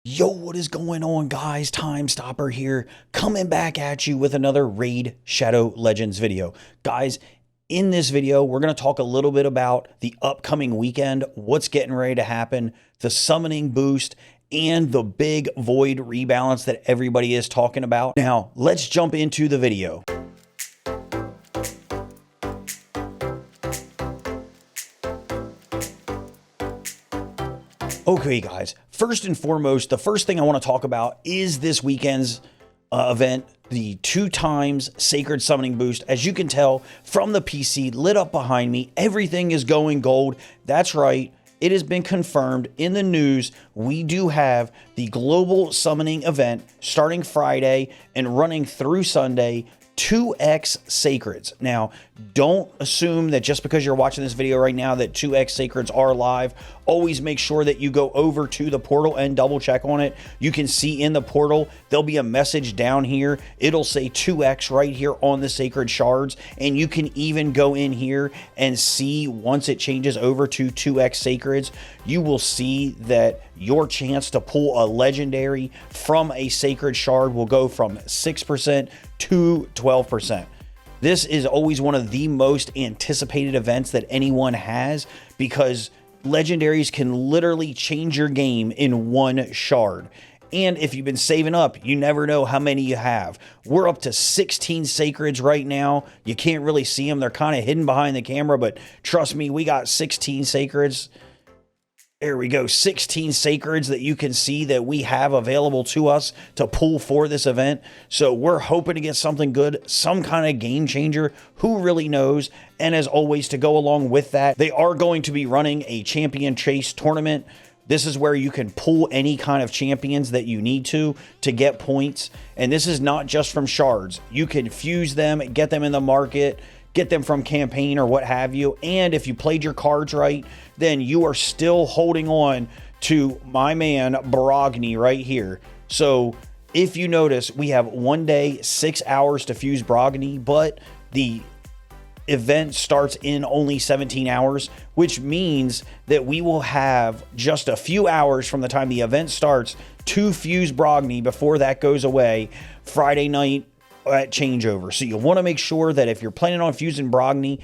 Yo, what is going on, guys? TymeStopper here, coming back at you with another Raid Shadow Legends video. Guys, in this video, we're going to talk a little bit about the upcoming weekend, what's getting ready to happen, the summoning boost, and the big void rebalance that everybody is talking about. Now, let's jump into the video. Okay, guys, first and foremost, the first thing I want to talk about is this weekend's event, the 2x Sacred Summoning Boost. As you can tell from the PC lit up behind me, everything is going gold. That's right. It has been confirmed in the news. We do have the global summoning event starting Friday and running through Sunday, 2x Sacreds. Now, don't assume that just because you're watching this video right now that 2x Sacreds are live. Always make sure that you go over to the portal and double check on it. You can see in the portal, there'll be a message down here. It'll say 2x right here on the Sacred Shards. And you can even go in here and see once it changes over to 2x Sacreds, you will see that your chance to pull a legendary from a Sacred Shard will go from 6% to 12%. This is always one of the most anticipated events that anyone has because legendaries can literally change your game in one shard. And if you've been saving up, you never know how many you have. We're up to 16 Sacreds right now. You can't really see them. They're kind of hidden behind the camera, but trust me, we got 16 Sacreds. There we go, 16 Sacreds that you can see that we have available to us to pull for this event. So we're hoping to get something good, some kind of game changer. Who really knows? And as always, to go along with that, they are going to be running a champion chase tournament. This is where you can pull any kind of champions that you need to get points. And this is not just from shards. You can fuse them, get them in the market, get them from campaign or what have you. And if you played your cards right, then you are still holding on to my man Brogni right here. So if you notice, we have 1 day, 6 hours to fuse Brogni, but the event starts in only 17 hours, which means that we will have just a few hours from the time the event starts to fuse Brogni before that goes away Friday night at changeover. So you want to make sure that if you're planning on fusing Brogni,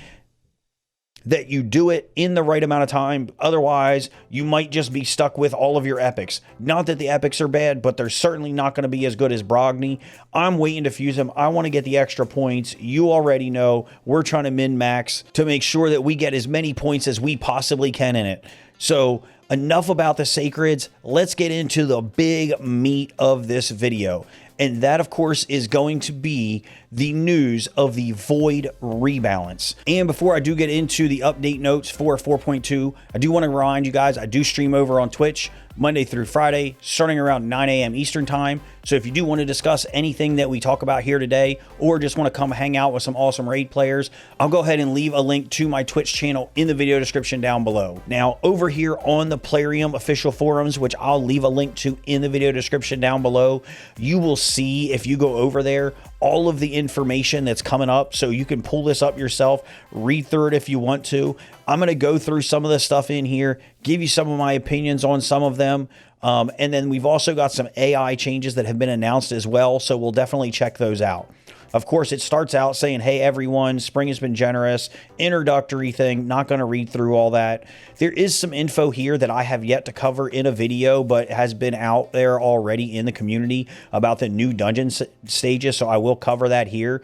that you do it in the right amount of time. Otherwise, you might just be stuck with all of your epics. Not that the epics are bad, but they're certainly not going to be as good as Brogni. I'm waiting to fuse him. I want to get the extra points. You already know we're trying to min-max to make sure that we get as many points as we possibly can in it. So enough about the Sacreds. Let's get into the big meat of this video. And that, of course, is going to be the news of the Void Rebalance. And before I do get into the update notes for 4.2, I do want to remind you guys, I do stream over on Twitch Monday through Friday, starting around 9 a.m. Eastern time. So if you do want to discuss anything that we talk about here today, or just want to come hang out with some awesome raid players, I'll go ahead and leave a link to my Twitch channel in the video description down below. Now, over here on the Plarium official forums, which I'll leave a link to in the video description down below, you will see, if you go over there, all of the information that's coming up. So you can pull this up yourself, read through it if you want to. I'm going to go through some of the stuff in here, give you some of my opinions on some of them. And then we've also got some AI changes that have been announced as well. So we'll definitely check those out. Of course, it starts out saying, hey, everyone, spring has been generous, introductory thing, not going to read through all that. There is some info here that I have yet to cover in a video, but has been out there already in the community about the new dungeon stages, so I will cover that here.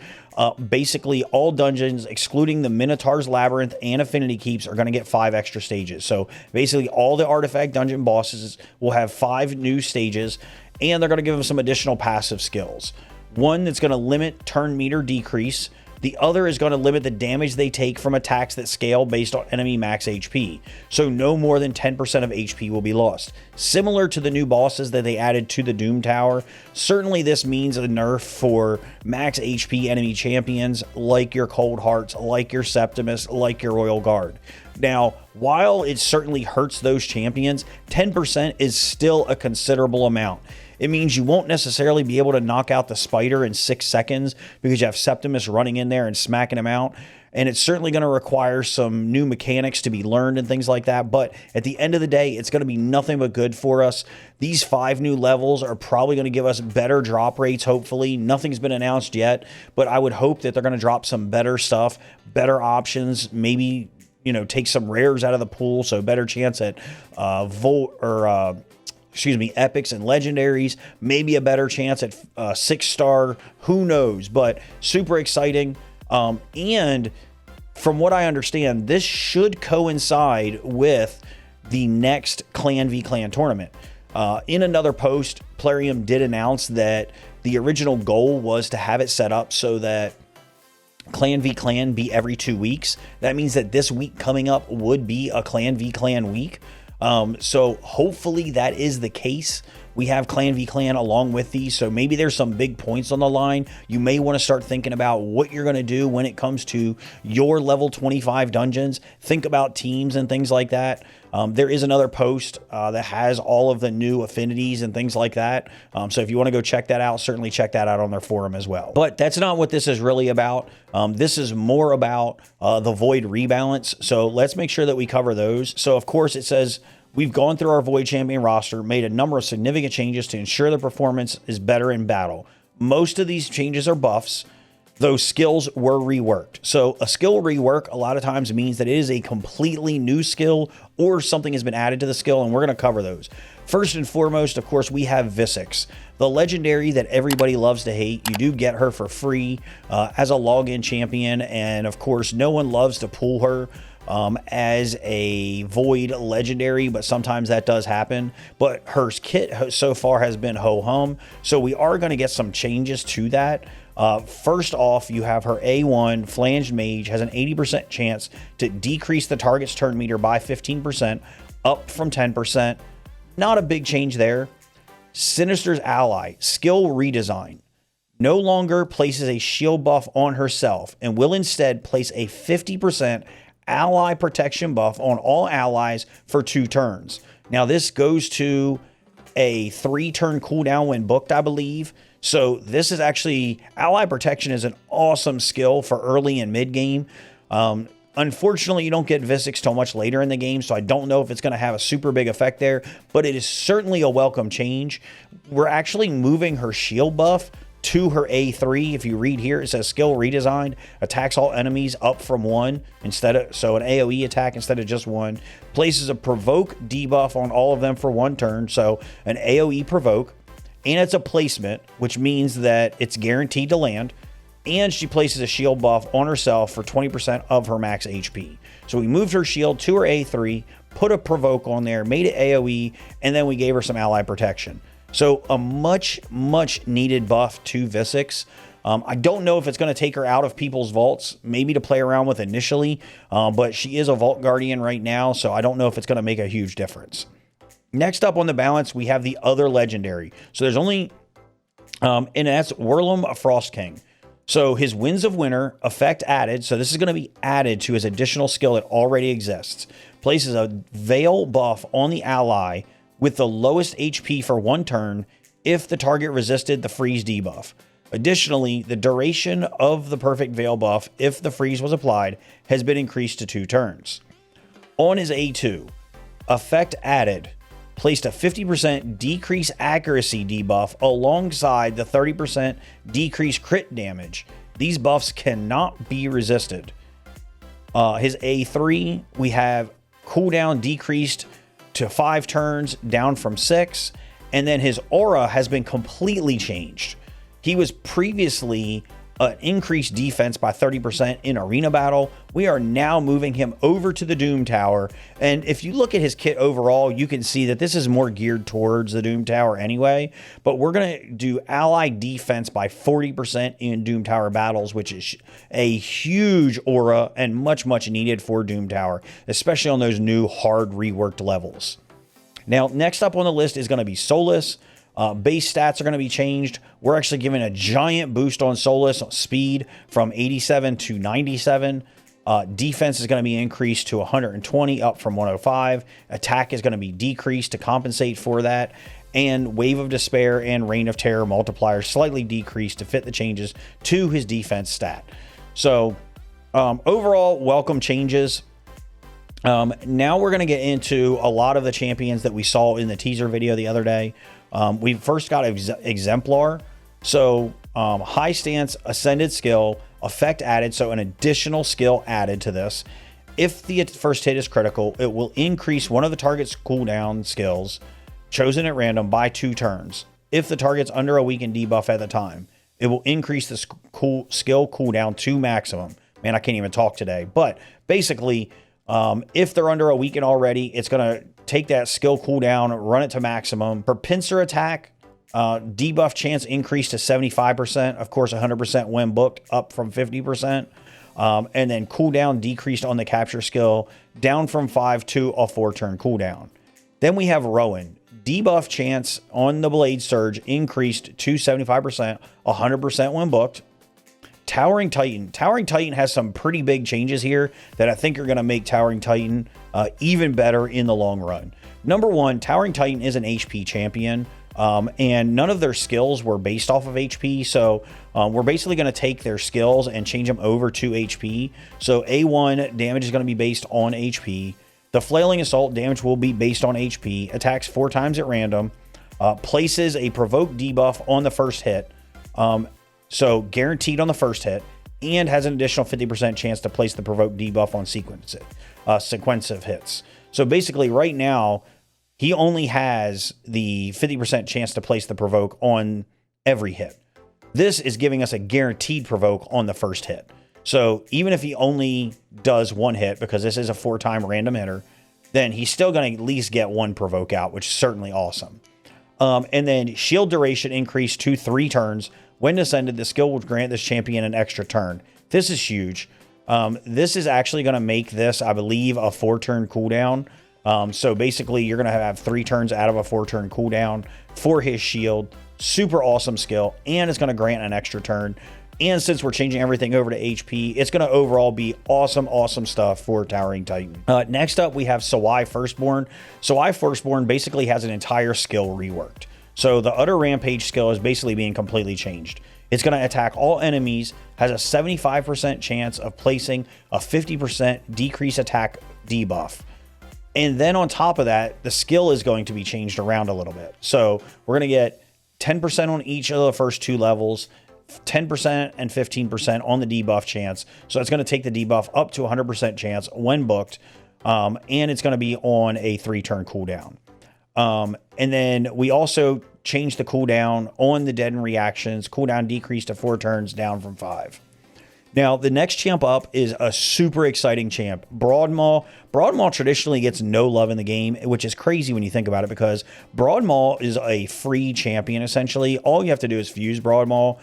Basically, all dungeons, excluding the Minotaur's Labyrinth and Affinity Keeps, are going to get 5 extra stages. So basically, all the artifact dungeon bosses will have 5 new stages, and they're going to give them some additional passive skills. One that's going to limit turn meter decrease. The other is going to limit the damage they take from attacks that scale based on enemy max HP. So no more than 10% of HP will be lost. Similar to the new bosses that they added to the Doom Tower, certainly this means a nerf for max HP enemy champions like your Cold Hearts, like your Septimus, like your Royal Guard. Now, while it certainly hurts those champions, 10% is still a considerable amount. It means you won't necessarily be able to knock out the spider in 6 seconds because you have Septimus running in there and smacking him out. and it's certainly going to require some new mechanics to be learned and things like that. But at the end of the day, it's going to be nothing but good for us. These 5 new levels are probably going to give us better drop rates, hopefully. Nothing's been announced yet, but I would hope that they're going to drop some better stuff, better options, maybe, you know, take some rares out of the pool, so better chance at epics and legendaries, maybe a better chance at 6-star, who knows, but super exciting. And from what I understand, this should coincide with the next Clan v Clan tournament. In another post, Plarium did announce that the original goal was to have it set up so that Clan v Clan be every 2 weeks. That means that this week coming up would be a Clan v Clan week. So hopefully that is the case. We have Clan v Clan along with these, so maybe there's some big points on the line. You may want to start thinking about what you're going to do when it comes to your level 25 dungeons. Think about teams and things like that. There is another post that has all of the new affinities and things like that. So if you want to go check that out, certainly check that out on their forum as well. But that's not what this is really about. This is more about the Void rebalance. So let's make sure that we cover those. So of course it says, we've gone through our Void Champion roster, made a number of significant changes to ensure the performance is better in battle. Most of these changes are buffs, though skills were reworked. So a skill rework a lot of times means that it is a completely new skill or something has been added to the skill, and we're going to cover those. First and foremost, of course, we have Visx, the legendary that everybody loves to hate. You do get her for free as a login champion, and of course, no one loves to pull her as a Void legendary, but sometimes that does happen. But her kit so far has been ho-hum, so we are going to get some changes to that. First off, you have her A1 Flanged Mage has an 80% chance to decrease the target's turn meter by 15%, up from 10%. Not a big change there. Sinister's Ally, Skill Redesign, no longer places a shield buff on herself and will instead place a 50% ally protection buff on all allies for 2 turns. Now this goes to a 3-turn cooldown when booked, I believe. So this is actually, ally protection is an awesome skill for early and mid game. Unfortunately, you don't get Visx till much later in the game, so I don't know if it's going to have a super big effect there, but it is certainly a welcome change. We're actually moving her shield buff to her A3. If you read here, it says skill redesigned, attacks all enemies up from 1 instead of, so an AoE attack instead of just 1, places a provoke debuff on all of them for 1 turn, so an AoE provoke, and it's a placement, which means that it's guaranteed to land, and she places a shield buff on herself for 20% of her max HP. So we moved her shield to her A3, put a provoke on there, made it AoE, and then we gave her some ally protection. So a much needed buff to Visx. I don't know if it's going to take her out of people's vaults, maybe to play around with initially, but she is a Vault Guardian right now, so I don't know if it's going to make a huge difference. Next up on the balance, we have the other legendary. So there's only, and that's Whirlum Frost King. So his Winds of Winter effect added, so this is going to be added to his additional skill that already exists. Places a Veil buff on the ally with the lowest HP for 1 turn if the target resisted the freeze debuff. Additionally, the duration of the perfect Veil buff, if the freeze was applied, has been increased to 2 turns. On his A2, effect added, placed a 50% decrease accuracy debuff alongside the 30% decrease crit damage. These buffs cannot be resisted. His A3, we have cooldown decreased to 5 turns, down from 6, and then his aura has been completely changed. He was previously an increased defense by 30% in arena battle. We are now moving him over to the Doom Tower, and if you look at his kit overall, you can see that this is more geared towards the Doom Tower anyway, but we're going to do ally defense by 40% in Doom Tower battles, which is a huge aura and much needed for Doom Tower, especially on those new hard reworked levels. Now, next up on the list is going to be Solus. Base stats are going to be changed. We're actually giving a giant boost on Solus speed from 87 to 97. Defense is going to be increased to 120, up from 105. Attack is going to be decreased to compensate for that. And Wave of Despair and Reign of Terror multipliers slightly decreased to fit the changes to his defense stat. So Overall, welcome changes. Now we're going to get into a lot of the champions that we saw in the teaser video the other day. We first got Exemplar. So high stance, ascended skill, effect added. So an additional skill added to this. If the first hit is critical, it will increase one of the target's cooldown skills chosen at random by 2 turns. If the target's under a weakened debuff at the time, it will increase the skill cooldown to maximum. Man, I can't even talk today. But basically, if they're under a weaken already, it's going to take that skill cooldown, run it to maximum. For pincer attack, debuff chance increased to 75%. Of course, 100% when booked, up from 50%. And then cooldown decreased on the capture skill, down from 5 to a 4-turn cooldown. Then we have Rowan. Debuff chance on the Blade Surge increased to 75%, 100% when booked. Towering Titan. Towering Titan has some pretty big changes here that I think are going to make Towering Titan even better in the long run. Number one, Towering Titan is an HP champion, and none of their skills were based off of HP. So we're basically going to take their skills and change them over to HP. So A1 damage is going to be based on HP. The Flailing Assault damage will be based on HP. Attacks 4 times at random. Places a provoked debuff on the first hit. So guaranteed on the first hit, and has an additional 50% chance to place the provoked debuff on sequensive hits. So basically right now, he only has the 50% chance to place the provoke on every hit. This is giving us a guaranteed provoke on the first hit. So even if he only does 1 hit, because this is a 4-time random hitter, then he's still going to at least get 1 provoke out, which is certainly awesome. And then shield duration increased to 3 turns. When ascended, the skill will grant this champion an extra turn. This is huge. This is actually going to make this, I believe, a 4-turn cooldown. So basically, you're going to have 3 turns out of a 4-turn cooldown for his shield. Super awesome skill, and it's going to grant an extra turn. And since we're changing everything over to HP, it's going to overall be awesome, awesome stuff for Towering Titan. Next up, we have Sawai Firstborn. Sawai Firstborn basically has an entire skill reworked. So the Utter Rampage skill is basically being completely changed. It's going to attack all enemies, has a 75% chance of placing a 50% decrease attack debuff. And then on top of that, the skill is going to be changed around a little bit. So we're going to get 10% on each of the first 2 levels, 10% and 15% on the debuff chance. So it's going to take the debuff up to 100% chance when booked. And it's going to be on a 3-turn cooldown. And then we also changed the cooldown on the deadened reactions. Cooldown decreased to 4 turns, down from 5. Now, the next champ up is a super exciting champ, Broadball. Broadball traditionally gets no love in the game, which is crazy when you think about it, because Broadball is a free champion, essentially. All you have to do is fuse Broadball,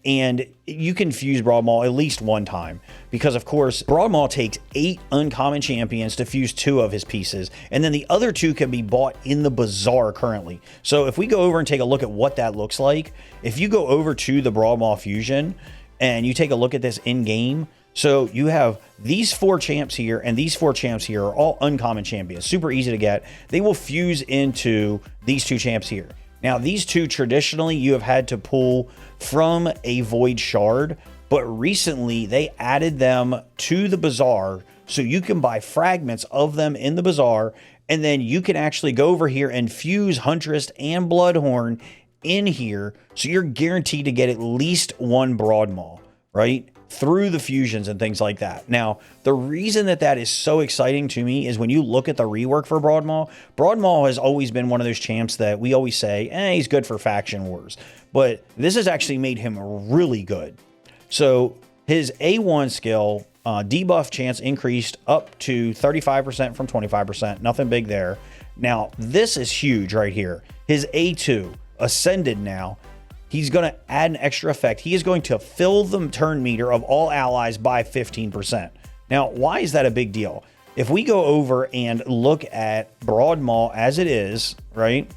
and you can fuse Broadball at least 1 time, because, of course, Broadball takes 8 uncommon champions to fuse 2 of his pieces, and then the other 2 can be bought in the bazaar currently. So if we go over and take a look at what that looks like, if you go over to the Broadball Fusion, and you take a look at this in-game, so you have these 4 champs here, and these 4 champs here are all uncommon champions. Super easy to get. They will fuse into these 2 champs here. Now, these 2 traditionally you have had to pull from a Void Shard, but recently they added them to the bazaar, so you can buy fragments of them in the bazaar, and then you can actually go over here and fuse Huntress and Bloodhorn in here, so you're guaranteed to get at least 1 Broadball, right? Through the fusions and things like that. Now, the reason that that is so exciting to me is when you look at the rework for Broadball, Broadball has always been one of those champs that we always say, he's good for faction wars. But this has actually made him really good. So his A1 skill, debuff chance increased up to 35% from 25%. Nothing big there. Now, this is huge right here. His A2, ascended now, he's going to add an extra effect. He is going to fill the turn meter of all allies by 15%. Now, why is that a big deal? If we go over and look at Broadball as it is, right,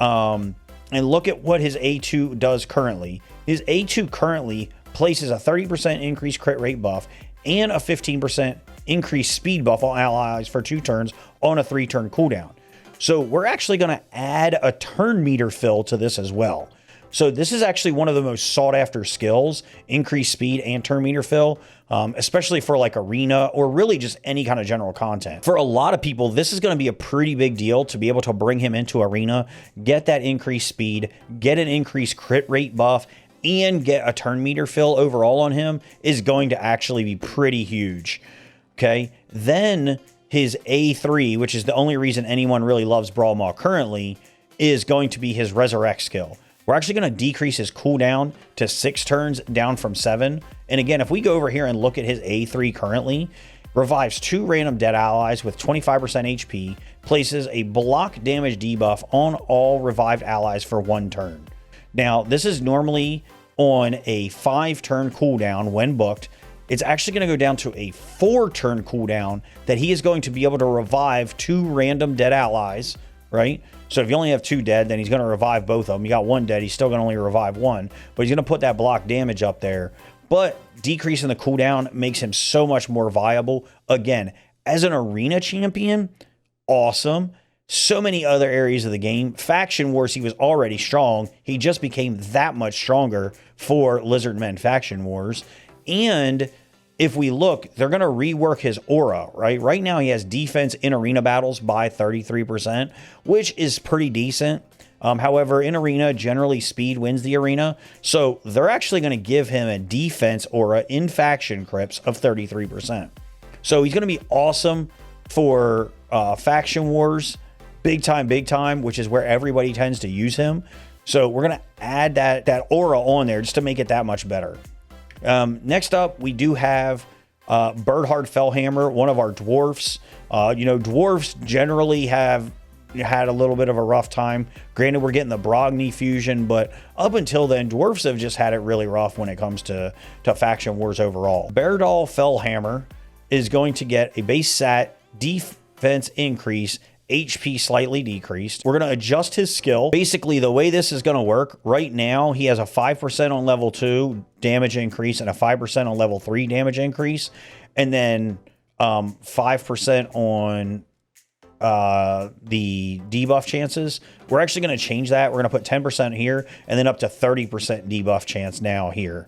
and look at what his A2 does currently, his A2 currently places a 30% increased crit rate buff and a 15% increased speed buff on allies for 2 turns on a 3-turn cooldown. So we're actually going to add a turn meter fill to this as well. So this is actually one of the most sought after skills, increased speed and turn meter fill, especially for like arena or really just any kind of general content. For a lot of people, this is going to be a pretty big deal to be able to bring him into arena, get that increased speed, get an increased crit rate buff, and get a turn meter fill overall on him is going to actually be pretty huge. Okay. Then his A3, which is the only reason anyone really loves Brawl Maul currently, is going to be his Resurrect skill. We're actually going to decrease his cooldown to 6 turns down from 7. And again, if we go over here and look at his A3 currently, revives 2 random dead allies with 25% HP, places a block damage debuff on all revived allies for 1 turn. Now, this is normally on a 5-turn cooldown when booked. It's actually going to go down to a 4-turn cooldown that he is going to be able to revive 2 random dead allies, right? So if you only have 2 dead, then he's going to revive both of them. You got 1 dead, he's still going to only revive 1, but he's going to put that block damage up there. But decreasing the cooldown makes him so much more viable. Again, as an arena champion, awesome. So many other areas of the game. Faction Wars, he was already strong. He just became that much stronger for Lizardmen Faction Wars. And if we look, they're going to rework his aura, right? Right now, he has defense in arena battles by 33%, which is pretty decent. However, in arena, generally speed wins the arena. So they're actually going to give him a defense aura in faction crypts of 33%. So he's going to be awesome for Faction Wars, big time, which is where everybody tends to use him. So we're going to add that aura on there just to make it that much better. Next up, we do have Birdheart Fellhammer, one of our dwarfs. Dwarfs generally have had a little bit of a rough time. Granted, we're getting the Brogni fusion, but up until then, dwarfs have just had it really rough when it comes to Faction Wars overall. Birdheart Fellhammer is going to get a base stat defense increase, HP slightly decreased. We're going to adjust his skill. Basically, the way this is going to work, right now, he has a 5% on level 2 damage increase and a 5% on level 3 damage increase, and then 5% on the debuff chances. We're actually going to change that. We're going to put 10% here and then up to 30% debuff chance now here.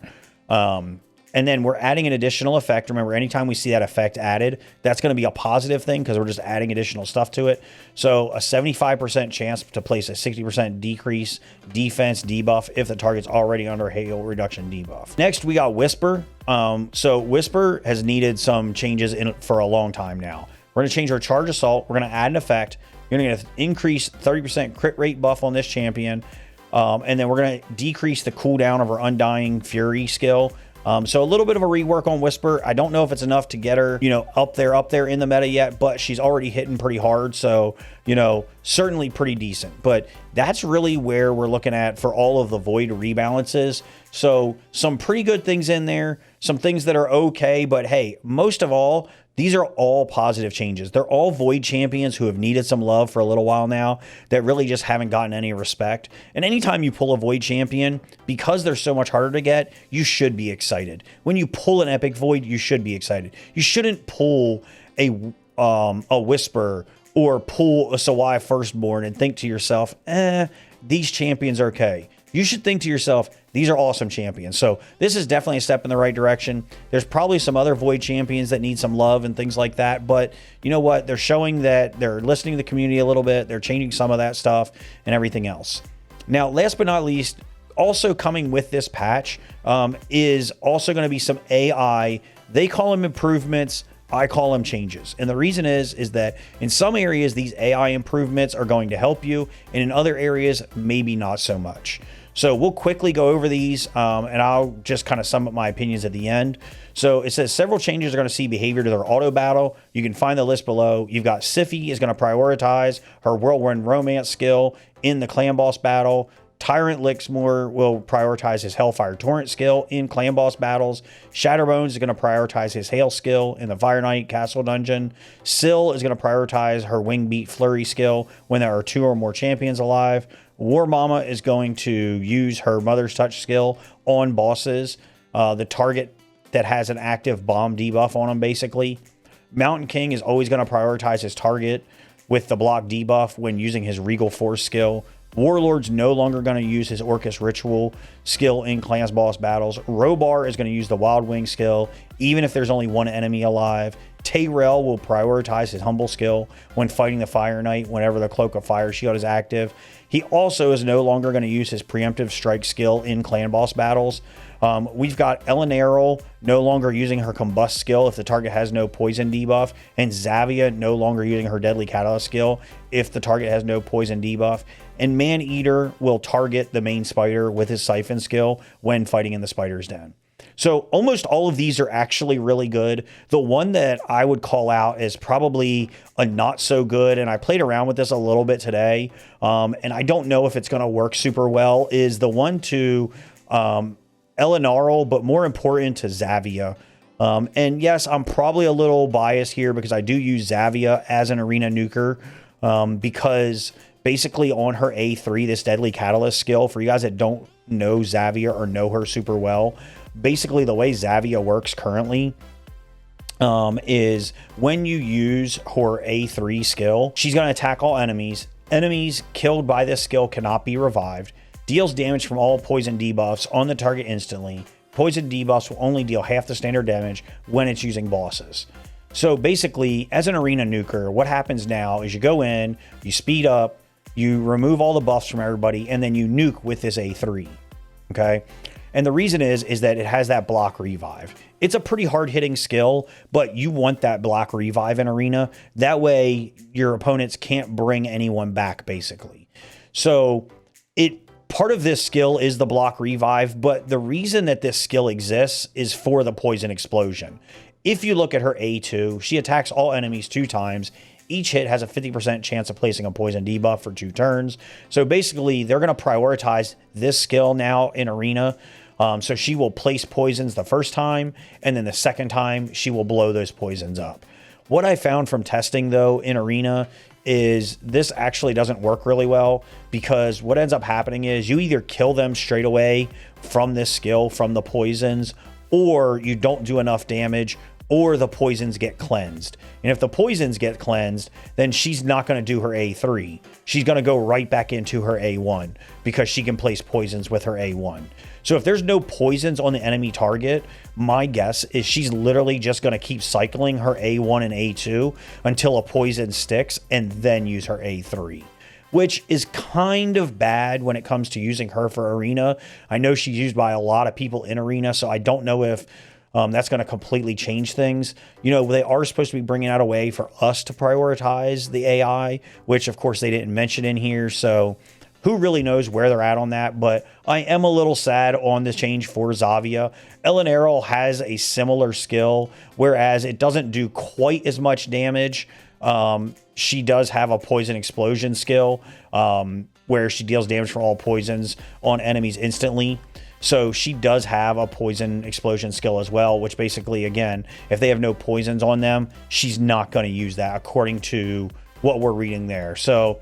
And then we're adding an additional effect. Remember, anytime we see that effect added, that's going to be a positive thing because we're just adding additional stuff to it. So a 75% chance to place a 60% decrease defense debuff if the target's already under hail reduction debuff. Next, we got Whisper. So Whisper has needed some changes for a long time now. We're going to change our Charge Assault. We're going to add an effect. You're going to increase 30% crit rate buff on this champion. And then we're going to decrease the cooldown of our Undying Fury skill. So a little bit of a rework on Whisper. I don't know if it's enough to get her, up there in the meta yet, but she's already hitting pretty hard. So, certainly pretty decent. But that's really where we're looking at for all of the Void rebalances. So some pretty good things in there, some things that are okay, but hey, most of all, these are all positive changes. They're all Void champions who have needed some love for a little while now that really just haven't gotten any respect. And anytime you pull a Void champion, because they're so much harder to get, you should be excited. When you pull an Epic Void, you should be excited. You shouldn't pull a Whisper or pull a Sawai Firstborn and think to yourself, these champions are okay. You should think to yourself, these are awesome champions. So this is definitely a step in the right direction. There's probably some other Void champions that need some love and things like that. But you know what? They're showing that they're listening to the community a little bit. They're changing some of that stuff and everything else. Now, last but not least, also coming with this patch is also going to be some AI. They call them improvements. I call them changes. And the reason is that in some areas, these AI improvements are going to help you. And in other areas, maybe not so much. So we'll quickly go over these and I'll just kind of sum up my opinions at the end. So it says several changes are going to see behavior to their auto battle. You can find the list below. You've got Siphi is going to prioritize her Whirlwind Romance skill in the clan boss battle. Tyrant Lixmore will prioritize his Hellfire Torrent skill in clan boss battles. Shatterbones is going to prioritize his Hail skill in the Fire Knight Castle dungeon. Syl is going to prioritize her Wingbeat Flurry skill when there are 2 or more champions alive. War Mama is going to use her Mother's Touch skill on bosses. The target that has an active bomb debuff on them, basically. Mountain King is always going to prioritize his target with the block debuff when using his Regal Force skill Warlord's no longer going to use his Orcus Ritual skill in class boss battles. Robar is going to use the Wild Wing skill, even if there's only one enemy alive. Tayrell will prioritize his Humble skill when fighting the Fire Knight whenever the Cloak of Fire shield is active. He also is no longer going to use his Preemptive Strike skill in clan boss battles. We've got Eleanor no longer using her Combust skill if the target has no poison debuff, and Zavia no longer using her Deadly Catalyst skill if the target has no poison debuff. And Man-Eater will target the main spider with his Siphon skill when fighting in the spider's den. So almost all of these are actually really good. The one that I would call out is probably a not so good, and I played around with this a little bit today, and I don't know if it's going to work super well, is the one to Eleanor, but more important to Zavia. And yes, I'm probably a little biased here because I do use Zavia as an arena nuker, because basically on her A3, this Deadly Catalyst skill, for you guys that don't know Zavia or know her super well, basically the way Zavia works currently is when you use her A3 skill, she's going to attack all enemies. Enemies killed by this skill cannot be revived. Deals damage from all poison debuffs on the target instantly. Poison debuffs will only deal half the standard damage when it's using bosses. So basically, as an arena nuker, what happens now is you go in, you speed up, you remove all the buffs from everybody, and then you nuke with this A3, okay? And the reason is that it has that block revive. It's a pretty hard-hitting skill, but you want that block revive in arena. That way, your opponents can't bring anyone back, basically. So part of this skill is the block revive, but the reason that this skill exists is for the poison explosion. If you look at her A2, she attacks all enemies 2 times. Each hit has a 50% chance of placing a poison debuff for 2 turns. So basically, they're going to prioritize this skill now in arena. So she will place poisons the first time, and then the second time, she will blow those poisons up. What I found from testing, though, in arena is this actually doesn't work really well, because what ends up happening is you either kill them straight away from this skill, from the poisons, or you don't do enough damage, or the poisons get cleansed. And if the poisons get cleansed, then she's not going to do her A3. She's going to go right back into her A1 because she can place poisons with her A1. So if there's no poisons on the enemy target, my guess is she's literally just going to keep cycling her A1 and A2 until a poison sticks and then use her A3, which is kind of bad when it comes to using her for arena. I know she's used by a lot of people in arena, so I don't know if that's going to completely change things. You know, they are supposed to be bringing out a way for us to prioritize the AI, which of course they didn't mention in here. So who really knows where they're at on that? But I am a little sad on the change for Zavia. Eleanor has a similar skill, whereas it doesn't do quite as much damage. She does have a poison explosion skill, where she deals damage from all poisons on enemies instantly. So she does have a poison explosion skill as well, which basically, again, if they have no poisons on them, she's not going to use that according to what we're reading there. So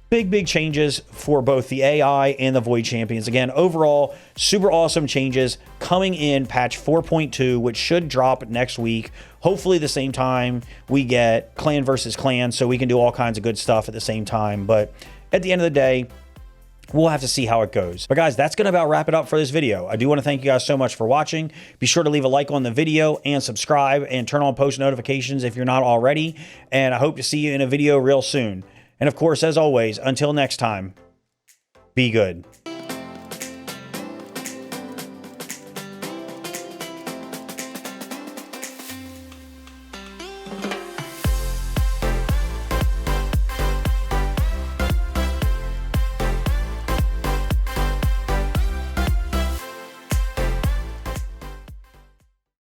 big changes for both the AI and the Void Champions. Again, overall, super awesome changes coming in patch 4.2, which should drop next week. Hopefully the same time we get clan versus clan, so we can do all kinds of good stuff at the same time. But at the end of the day, we'll have to see how it goes. But guys, that's going to about wrap it up for this video. I do want to thank you guys so much for watching. Be sure to leave a like on the video and subscribe and turn on post notifications if you're not already. And I hope to see you in a video real soon. And of course, as always, until next time, be good.